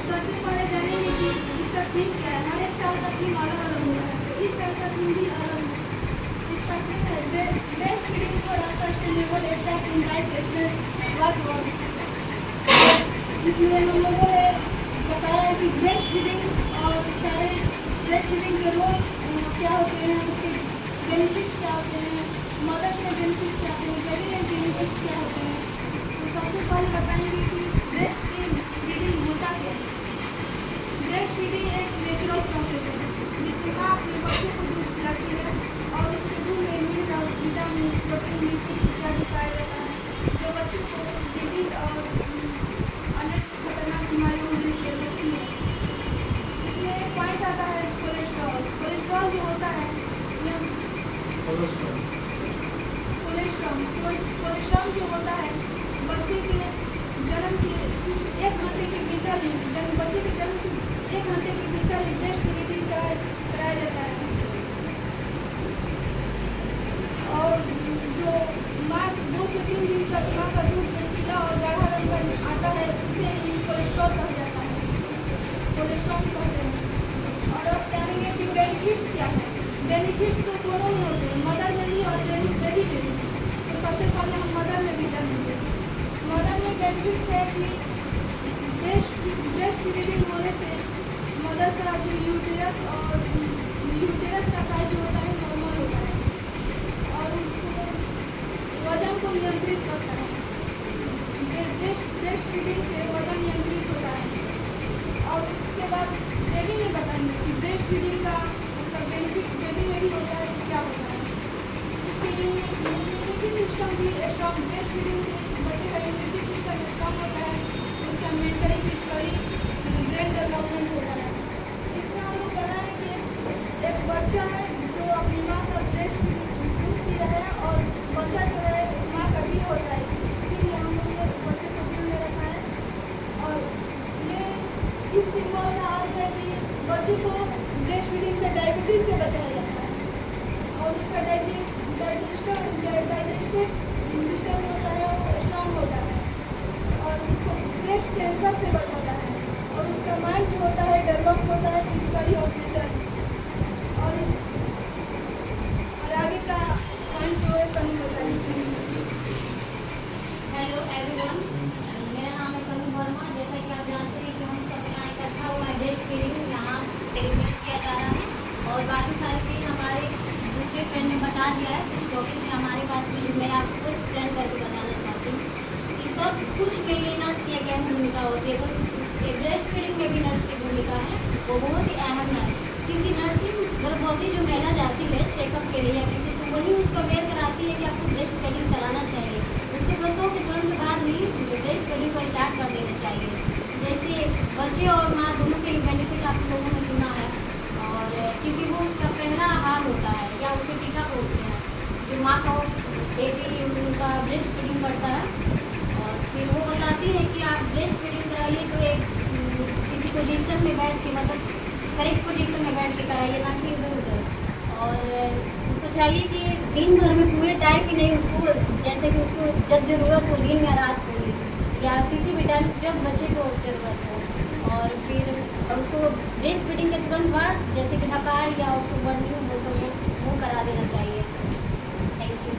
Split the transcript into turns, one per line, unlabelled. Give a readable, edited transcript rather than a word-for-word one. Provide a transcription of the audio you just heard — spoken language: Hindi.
सबसे पहले जानेंगे कि इसका थीम क्या है। हर एक साल का थीम अलग अलग होता है, तो इस साल का थीम भी अलग है। इसका थीम है breast feeding for sustainable start in life what works. इसमें हम लोगों ने बताया है कि ब्रेस्ट फीडिंग और सारे ब्रेस्ट फीडिंग के रोल क्या होते हैं, उसके बेनिफिट्स क्या होते हैं, मदर्स में बेनिफिट्स क्या होते हैं, बेबी में बेनिफिट्स क्या होते हैं। तो सबसे पहले बताएंगे कि ब्रेस्ट फीडिंग होता क्या है। ब्रेस्ट फीडिंग एक नेचुरल प्रोसेस है जिसमें माँ अपने बच्चों को दूध पिलाती है और उसके दूध में मिनरल्स, विटामिन, प्रोटीन, लिपिड इत्यादि पाया जाता है जो बच्चों को डिजीज और अनेक खतरनाक बीमारियों होने से रोकती है। इसमें एक पॉइंट आता है कोलेस्ट्रॉल। कोलेस्ट्रॉल जो होता है कोलेस्ट्रॉल जो होता है बच्चे के जन्म के कुछ 1 घंटे के भीतर ही बच्चे के जन्म के 1 घंटे के भीतर ही ब्रेस्ट फीडिंग कराया जाता है। और जो माँ 2 से 3 दिन तक माँ का दूध जो पीला और गाढ़ा रंग का आता है उसे ही कोलेस्ट्रॉल कहा जाता है, कोलेस्ट्रॉल कहते हैं। और अब जानेंगे कि बेनिफिट्स क्या है। बेनिफिट्स तो दोनों में होते हैं, मदर में भी और बेबी में भी। तो सबसे पहले हम मदर में भी जानेंगे। मदर में बेनिफिट्स है कि ब्रेस्ट फीडिंग होने से मदर का जो यूटेरस का साइज होता है नॉर्मल होता है और उसको वजन को नियंत्रित करता है। ब्रेस्ट फीडिंग से वजन नियंत्रित होता है। और उसके बाद बेबी में बताएंगे कि ब्रेस्ट फीडिंग का मतलब बेनिफिट्स बेबी में भी होता है तो क्या होता है। इसके इम्यूनिटी सिस्टम भी स्ट्रॉन्ग, ब्रेस्ट फीडिंग से बच्चे का इम्यूनिटी सिस्टम स्ट्रॉन्ग होता है, उसका मेंटली फिजिकली ब्रेन डेवलपमेंट होता है। इसमें हम लोग बताएं कि एक बच्चा है जो अपनी माँ का ब्रेस्ट दूध पी रहा है और बच्चा जो है माँ का डी होता है, इसीलिए हम लोग ने बच्चे को डी में रखा है। और ये इस सिंबल का अर्थ है कि बच्चे को ब्रेस्ट फीडिंग से डायबिटीज से बचाया जाता है और उसका डाइजेस्टिव सिस्टम होता है वो स्ट्रॉन्ग होता है और उसको ब्रेस्ट कैंसर से बचाता है और उसका माइंड जो होता है डेवलप होता है फिजिकली और मेंटली। और आगे का पॉइंट जो है तनु बताइए।
हेलो एवरीवन, मेरा नाम है तनु वर्मा। जैसा कि आप जानते हैं कि हम सब यहाँ इकट्ठा हुआ है ब्रेस्ट फीडिंग यहाँ सेलिब्रेट किया जा रहा है और बाकी सारी चीज़ हमारे दूसरे फ्रेंड ने बता दिया है। कुछ टॉपिक है हमारे पास भी जो मैं आपको एक्सप्लेन करके बताना चाहती हूँ कि सब कुछ के लिए नर्स की एक अहम भूमिका होती है। तो ब्रेस्ट फीडिंग में भी नर्स की भूमिका है, वो बहुत ही अहम है क्योंकि नर्सिंग गर्भवती जो महिला जाती है चेकअप के लिए या किसी, तो वही उसको अवेयर कराती है कि आपको ब्रेस्ट फीडिंग कराना चाहिए। उसके प्रसव के तुरंत बाद ही ब्रेस्ट फीडिंग को स्टार्ट कर देना चाहिए। जैसे बच्चे और माँ दोनों के लिए बेनिफिट आप लोगों ने सुना है और क्योंकि वो उसका पहला आहार होता है या उसे टीका बोलते हैं जो माँ का बेबी उनका ब्रेस्ट फीडिंग करता है। और फिर वो बताती है कि आप ब्रेस्ट फीडिंग कराइए तो एक किसी पोजीशन में बैठ के मतलब करेक्ट पोजीशन में बैठ के कराइए, ना कि इधर उधर। और उसको चाहिए कि दिन भर में पूरे टाइम ही नहीं, उसको जैसे कि उसको जब ज़रूरत हो दिन या रात को या किसी भी टाइम जब बच्चे को ज़रूरत हो। और फिर उसको ब्रेस्ट फीडिंग के तुरंत बाद जैसे कि ढकार या उसको बर्निंग हो तो वो करा देना चाहिए। Thank you.